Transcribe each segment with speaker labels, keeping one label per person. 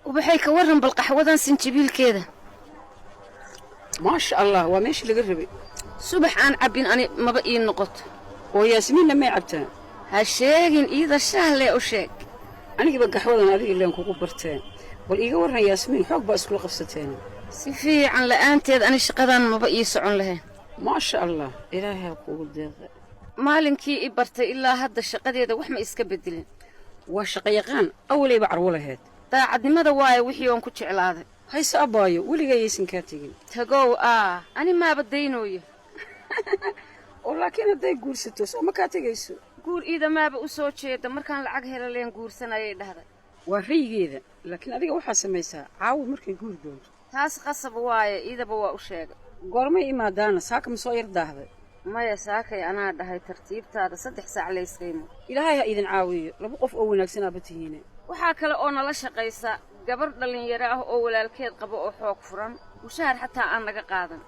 Speaker 1: وبحي كورن بالقحوة سنجبيل كده
Speaker 2: ما شاء الله وماشي اللي قربي
Speaker 1: صبح أنا عبين أنا ما بقي النقط
Speaker 2: وياسمين لما يعبتها
Speaker 1: هالشيء إذا الشهلة أشيك
Speaker 2: أنا جيب قحوة هذه اللي أنكو كبرتين والإيجا ورنا ياسمين حق بس كل قصتين
Speaker 1: سيفي عن لأنت أنا شقدان ما بقي يسعون لها
Speaker 2: ما شاء الله إلهي أقول ديغ
Speaker 1: مالنكي إبرت إلا هذا الشقد هذا وحما إسكبدلين
Speaker 2: وشقيقان أولي بعرولة هاد
Speaker 1: daacadnimada ماذا واي وحيون كنت على
Speaker 2: هاي أبايو ولي جاي سنكاتين
Speaker 1: تقو أنا ما بدينوي
Speaker 2: ولكن هذا يقول ستوس وما كاتيجيسو
Speaker 1: قول إذا ما بأسوي شيء دمر كان العقهر اللي نقول سنة هذا
Speaker 2: وفي كذا لكن هذا هو حاسة ميسا عاود مركي يقول دول
Speaker 1: تاس قصب واي إذا بوا أشياء
Speaker 2: قرمي إما دانا ساكم صاير دهب
Speaker 1: ما يساكي أنا ده ترتيب هذا صدق ساعة ليس قيمة
Speaker 2: إلهي إذا عاوي لو بقف أول نكسنا بتهينه
Speaker 1: وحاكل أنا لا شقيسة قبر دلين يراه أول الكيد قبوا حوق فرن وشهر حتى أنا قادم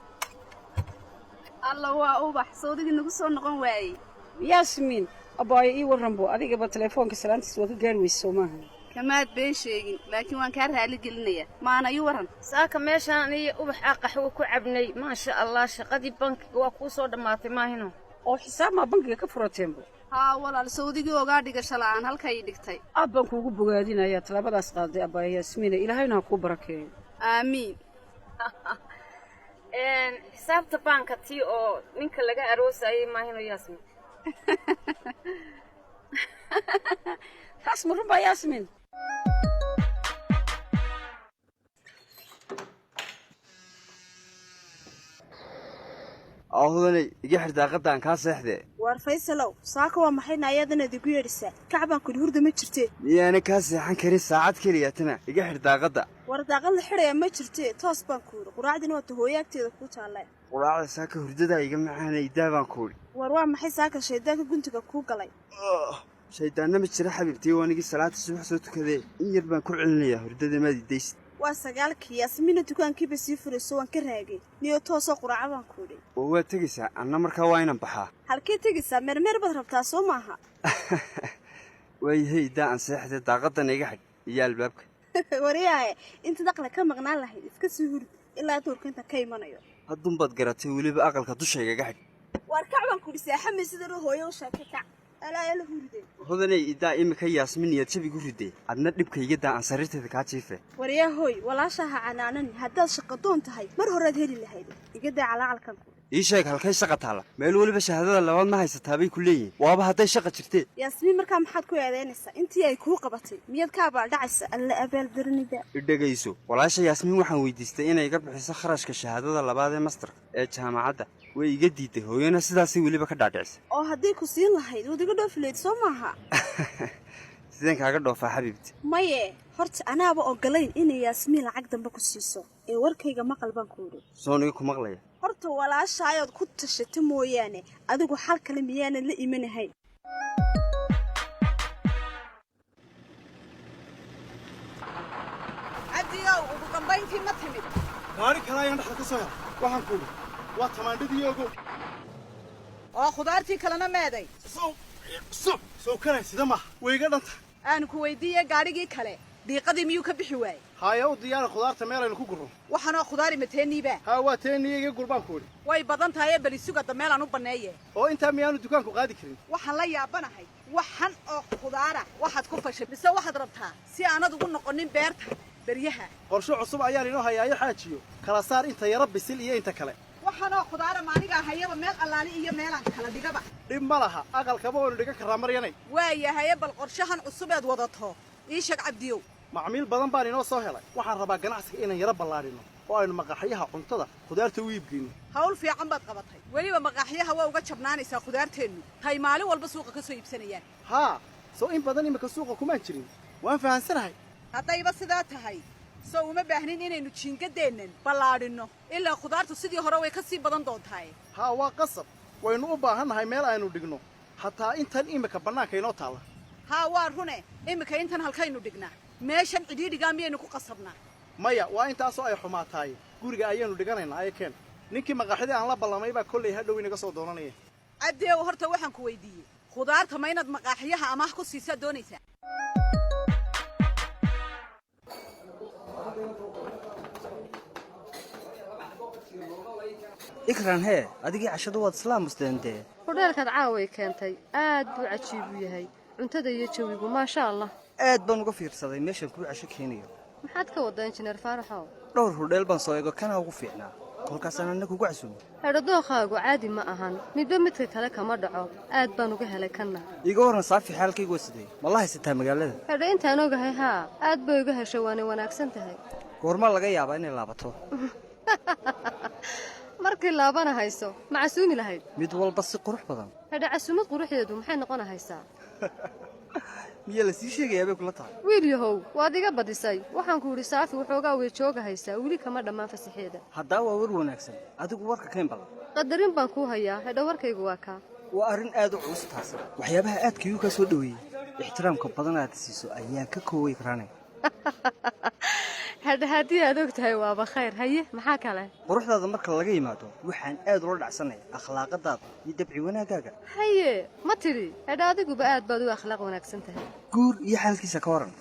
Speaker 3: الله وأوبح صوتك نقص ونقون واي
Speaker 2: ياسمين أباي إيه ورنبو أديك بتليفون كسلانت سوى جاروي السوماها
Speaker 3: كمات بين شيء لكن وان كارها لقلنية ما أنا يورن
Speaker 1: ساك ماشان هي أوبح قحوة كعبني ما شاء الله شقدي بنك وكوسو دماتي ما هنا
Speaker 2: أو حساب ما بنك كفرتين بو
Speaker 3: ها والله صوتك وقاعد يقشلان هالكي دكتي
Speaker 2: أبنك وجب قاعدين يا ترى بدأ أسقط أباي ياسمين إلهي نهكو بركة
Speaker 3: آمين
Speaker 1: إن حساب تبانك تي أو منك لقى أروس أي ما هنا ياسمين
Speaker 2: خاص مربى ياسمين
Speaker 4: هذا يجحر داقتان كاسحده
Speaker 5: وارفيسلو ساكو ومحينا ايادنا دي كيرسا كعبان كل هورد ما جرتي
Speaker 4: يعني كاسحان كري ساعات كلياتنا يجحر داقدا
Speaker 5: ورداقل خريا ما جرتي توس بان كور قراعدنا وتا هوياagteeda ku taalay
Speaker 4: quraacda saaka hurdada iga macaan ay daabaan koori
Speaker 5: war maxay saaka shaydaanka guntiga ku galay
Speaker 4: shaydaanna ma jira xabibtii wanigi salaada subax soo tukaday in yar baan ku celinayaa hurdada ma diidaysid
Speaker 5: waa sagaalkii Yasmiina dukaankii sii furayso waan ka raagay niyo toosoo quraacdan kuuday
Speaker 4: oo waa tagaysaa anna markaa waa inaan baxaa
Speaker 5: halkee tagaysaa mermer bad rabtaa soo maaha
Speaker 4: way hayda aan seexday daaqadan iga xig iyo albaabka
Speaker 5: wariyay inta daqla ka maqnaan lahayd iska sii hurd ilaa doorkanta ka imanayo
Speaker 4: haddun bad garatay waliba aqalka dushayga gaxig
Speaker 5: war kacban ku dhisay xamis sida hooyo shaaka kac alaa yala hurday
Speaker 4: hodanay idaa imika Yasmin iyo jabi ku riday adna dhibkayga daa aan sariirteeda ka jiifay
Speaker 5: wariya hooy walaashaha canaanan haddaad shaqo doon tahay mar hore heli lahayd iga daa calaalkan
Speaker 4: ii sheeg halkay shaqo taala meel waliba shahaadada labaad ma haysataa bay ku leeyihiin waaba hadday shaqo jirtee
Speaker 5: Yasmin markaa maxaad ku eedeynaysaa intii ay ku qabatay miyad ka abaal dhacaysa alla abaal darnida
Speaker 4: dhagayso walaasha Yasmin waxaan weydiistay inay iga bixiso kharashka shahaadada labaad ee master ee jaamacadda way iga diiday hooyana sidaas waliba ka dhaadhicisay
Speaker 5: oo haddii ku siin lahayd wadiga dhoofileed soo maaha
Speaker 4: sideen kaaga dhoofaa xabiibti
Speaker 5: maye horta anaaba ogolayn in Yasmin lacag dambe ku siiso ee warkayga maqal baan ku yiri
Speaker 4: sooniga ku maqlaya
Speaker 5: horta walaashaayad ku tashatay mooyaane adigu xal kale miyaanan la imanahay
Speaker 3: adiyo ugu dambayntii ma timid
Speaker 6: gaari kale ayaan dhaxal ka soo helay waxaan ku waa tamaandhadii ogo
Speaker 3: oo khudaartii kalena meeday
Speaker 6: soo kanay sida ma way iga dhanta
Speaker 3: aan ku weydiiyay gaarigii kale diiqadii miyuu ka bixi waayay
Speaker 6: haya u diyaar khudaarta meel aynu ku gurno
Speaker 3: waxaana khudaari mateeniiba
Speaker 6: ha waa teeniga gurbaan ku
Speaker 3: way badan tahay bali sugada meel aan u baneeyay
Speaker 6: oo inta miyaanu dukaanku qaadi karin
Speaker 3: waxaan la yaabanahay waxan oo khudaara waxaad ku fashay mise waxaad rabtaa si aanad ugu noqonin beerta beryaha
Speaker 6: qorshe cusub ayaan inoo hayaayo xaajiyo kala saar inta yara bisil iyo inta kale
Speaker 3: waxaan oo khudaara maaniga hayaba meel allaali iyo meelaan kala dhigaba
Speaker 6: dhib ma laha aqalkaba oo dhiga karaa maryanay
Speaker 3: waayahay bal qorshahan cusub eed wadato ii sheeg cabdiyow
Speaker 6: macmiil badan baan inoo soo helay waxaan rabaa ganacsiga inaan yara ballaarino oo aynu maqaaxiyaha cuntada khudaarta u iibgeyno
Speaker 3: hawl fiican baad qabatay weliba maqaaxiyaha waa uga jabnaanaysaa khudaarteennu tay maalin walba suuqa ka soo iibsanayaan
Speaker 6: haa soo in badan imika suuqa kumaan jirin waan fahansanahay
Speaker 3: haddayba sidaa tahay soo uma baahnin inaynu jiingadeennan ballaadhinno ilaa khudaartu sidii hore way ka sii badan doontahay
Speaker 6: haa waa qasab waynu u baahannahay meel aynu dhigno hataa intan imika bannaanka inoo taalla
Speaker 3: haa waa rune imika intan halkaynu dhignaa meeshan cidhiidhigaa miyaynu ku qasabnaa
Speaker 6: maya waa intaasoo ay xumaataay guriga ayaanu dhiganaynaa ayakeen ninkii maqaaxidii aan la ballamay baa kollay hadhow inaga soo doonanaya
Speaker 3: caddeew horta waxaan ku weydiiyey khudaarta ma inaad maqaaxiyaha amaah ku siisaa doonaysaa
Speaker 7: ikraan hee adigii cashada waad islaamusteen dee
Speaker 8: hudheelkaad caaway keentay aad buu cajiib u yahay cuntada iyo jawigu maasha allah
Speaker 7: aad baan uga fiirsaday meeshan kuu casho keenayo
Speaker 8: maxaad ka waddaa injineer faaraxow
Speaker 7: dhowr hudheel baan soo eego kanaa ugu fiicnaa kolkaasaan anna kugu casuumo
Speaker 8: hedhodookhaagu caadi ma ahan midba midka kale kama dhaco aad baan uga helay kanna
Speaker 7: iiga warran saafi xaalkaygu waa sidee ma la haysataa magaalada
Speaker 8: hedho intaan ogahay haa aad bay uga heshay waanay wanaagsan tahay
Speaker 7: goormaa laga yaabaa inay laabato
Speaker 8: markii laabana hayso ma casuumi lahayd
Speaker 7: mid walba si qurux badan
Speaker 8: hedho casuumad quruxdeedu maxay noqonahaysaa
Speaker 7: miyaa la sii sheegayaa bay kula tahay
Speaker 8: wiil yahow waad iga badisay waxaan ku idhi saafi waxoogaa weejooga haysaa weli kama dhammaan fasaxeeda
Speaker 7: haddaa waa war wanaagsan adigu warka kayn badan
Speaker 8: qadarin baan kuu hayaa hedho warkaygu waa kaa
Speaker 7: waa arrin aad u culus taasi waxyaabaha aadka iyu kaa soo dhoweeyey ixtiraamka badan aad siiso ayaan ka kooway karaanay
Speaker 8: hedha haddii aad og tahay waaba khayr haye maxaa kale
Speaker 7: quruxdaada marka laga yimaado waxaan aad ula dhacsanay akhlaaqadaada iyo dabci wanaaggaaga
Speaker 8: haye ma tidhi hedha adiguba aad baad u akhlaaq wanaagsan tahay
Speaker 7: guur iyo xaalkiisa ka waran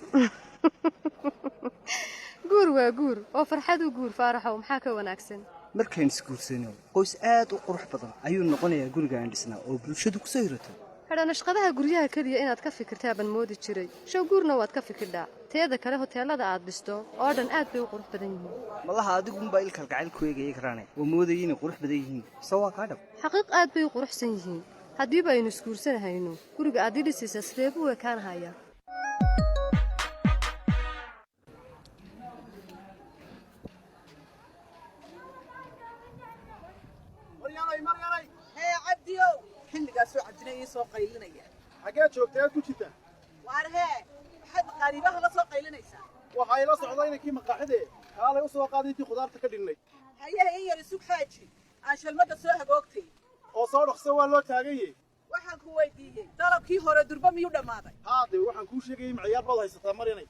Speaker 8: guur waa guur oo farxad u guur faaraxow maxaa ka wanaagsan
Speaker 7: markayn isguursano qoys aad u qurux badan ayuu noqonayaa guriga aan dhisnaa oo bulshadu ku soo hirato
Speaker 8: hedha nashqadaha guryaha keliya inaad ka fikirtaa baan moodi jiray show guurna waad ka fikirdhaa teeda kale hoteellada aad dhisto oo dhan aad bay u qurux badan yihiin
Speaker 7: malaha adigunbaa il kalgacayl ku eegaya karaane oo moodaya inay qurux badan yihiin mise waa kaa dhab
Speaker 8: xaqiiq aad bay u quruxsan yihiin haddiiba aynu isguursanahayno guriga aad ii dhisaysa sidee buu ekaanahayaa
Speaker 3: hee cabdiyow xilligaasoo cabdina ii soo qaylinaya
Speaker 6: xaggee joogtay aad ku jirtaa
Speaker 3: waar hee maxaad maqaariibaha la soo qaylinaysaa
Speaker 6: waxaa ila socda inankii maqaaxidee kaalay u soo qaaday intii khudaarta ka dhinnay
Speaker 3: hayaha in yar isug xaaji aan shalmadda soo hagoogtay
Speaker 6: oo soo dhaqso waa loo taagaye
Speaker 3: waxaan ku weydiiyey dalabkii hore durba miyuu dhammaaday
Speaker 6: haade waxaan kuu sheegayay maciyaar baad haysataa mar inay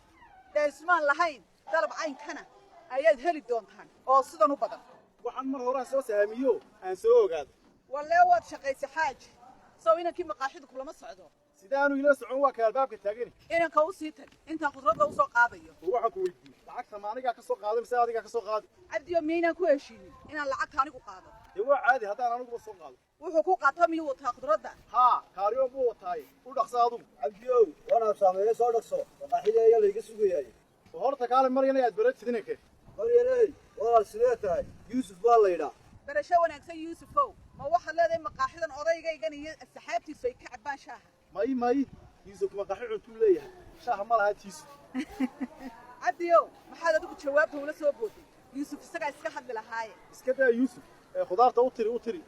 Speaker 3: dheesmaan lahayn dalab caynkana ayaad heli doontaan oo sidan u badan
Speaker 6: waxaan mar horaan soo saamiyo aan soo ogaado
Speaker 3: wallee waad shaqaysay xaaji sow inankii maqaaxidu kulama socdo
Speaker 6: sidaanu ila socon waa ka albaabka taagani
Speaker 3: inanka u sii tag intaan khudradda u soo qaadayo
Speaker 6: oo waxaan ku weydiiyey lacagta ma anigaa ka soo qaaday mise adigaa ka soo qaadi
Speaker 3: cabdiyo miyaynaan ku heshiinin inaan lacagta anigu qaado
Speaker 6: dee waa caadi haddaan aniguba soo qaado
Speaker 3: wuxuu ku qaato miyuu wataa khudradda
Speaker 6: haa kaariyoon buu wataaye u dhaqsa adugu
Speaker 9: cabdiyow waanaad saameeye soo dhaqso maqaaxida ayaa layga sugayaay
Speaker 6: oo horta kaale maryana aad baratid inanke
Speaker 9: maryaney walaal sidee tahay yuusuf baa laydhaa
Speaker 3: barasho wanaagsan yuusufow ma waxaad leedahay maqaaxidan odaygaygan iyo asxaabtiisu ay ka cabbaan shaaha
Speaker 6: may yuusuf maqaaxi cuntuu leeyahay shaaha ma laha tiisu
Speaker 3: cabdiyow maxaad adigu jawaabta ula soo booday yuusuf isagaa iska hadli lahaaye
Speaker 6: iska daa yuusuf ee khudaarta u tiri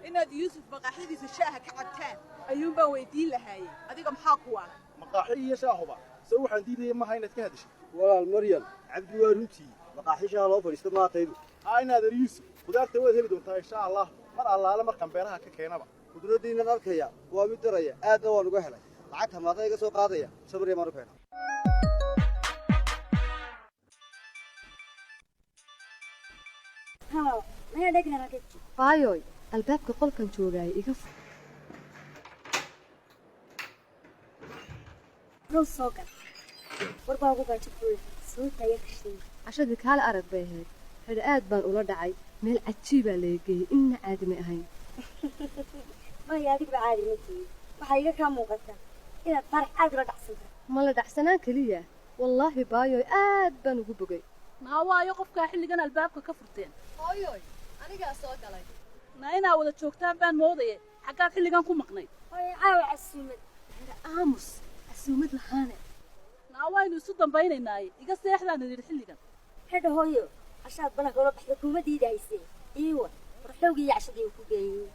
Speaker 3: inaad yuusuf maqaaxidiisa shaaha ka cabtaan ayuun baan weydiin lahaaye adiga maxaa kuwaa
Speaker 6: maqaaxi iyo shaahuba se waxaan diidaya maha inaad ka hadashay
Speaker 9: walaal maryan cabdi waa runtii maqaaxi shaha loo fadhiista maataydu
Speaker 6: haa inaadan yuusuf khudaarta waad heli doontaa insha allah mar allaale markaan beeraha ka keenaba
Speaker 9: khudraddiinnan arkaya waa mid daraya aadna waan uga helay lacagta maada iga soo qaadaya sabriya maan u keena
Speaker 8: baayoy albaabka qolkan joogaaya iga cashadii kaale arag bay ahayd hedha aad baan ula dhacay meel cajiibaa laga geeyey inna caadi may ahayn
Speaker 10: maya adigba caadi ma tihin waxaa iga kaa muuqata inaad farax aad ula dhacsantahay
Speaker 8: ma la dhacsanaan keliya wallaahi baayoy aad baan ugu bogay
Speaker 11: naawaayo qofkaa xilligan albaabka ka furteen
Speaker 8: hooyoy anigaa soo galay
Speaker 11: na inaa wada joogtaan baan moodaya xaggaad xilligan ku maqnayd
Speaker 10: hooyo caawa casuumad
Speaker 8: aamus casuumad lahaane
Speaker 11: naawaynu isu dambaynaynaaye iga seexdaan idhi xilligan
Speaker 10: hedha hooyo cashaad bananka ula baxda kuma diidahaysee iiwa warxowgii iyo cashadii uu ku geeyey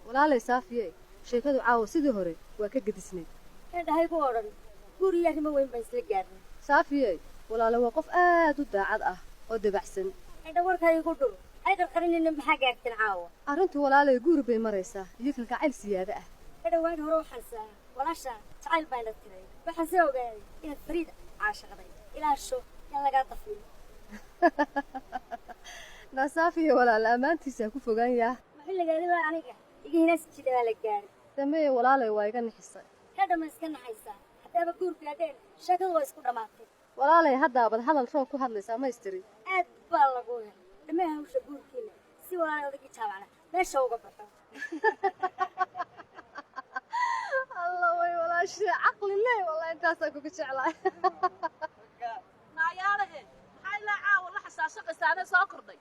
Speaker 8: walaalay saafiye sheekadu caawa sidii hore waa ka gedisnayd
Speaker 10: hedhahay ku odhan guur iyo arrimo weyn baan isla gaarnay
Speaker 8: saafiye walaale waa qof aad u daacad ah oo dabacsan
Speaker 10: hedha warkaa igu dhur ay qarqarinayna maxaa gaarteen caawa
Speaker 8: arrintu walaalay guur bay maraysaa iyo kalgacayl siyaada ah
Speaker 10: hedha waan hore waxaan saa walaasha jacayl baan la tiray waxaan soo ogaaday inaad fariid caashaqday ilaasho in lagaa dafniyo
Speaker 8: nasaafiya walaal ammaantiisa ku fogaan yaa
Speaker 10: maxilligaadi waa aniga iga hinaas jidhaa la gaaray
Speaker 8: dameye walaalay waa iga nixisay
Speaker 10: hedha ma iska naxaysaa haddaaba guurka adheen sheekadu waa isku dhammaatay
Speaker 8: walaalay haddaabad hadal roob ku hadlaysaa maystiri
Speaker 10: aad baa lagu helay dhammaha hawsha guurkiina si waan odagii jaamacna meesha uga baxo
Speaker 8: الله وي والله شي عقلي ليه والله انت اساكو جعلاي
Speaker 11: naayaalahe maxay la caawa la xasaasho qisaane soo kordhay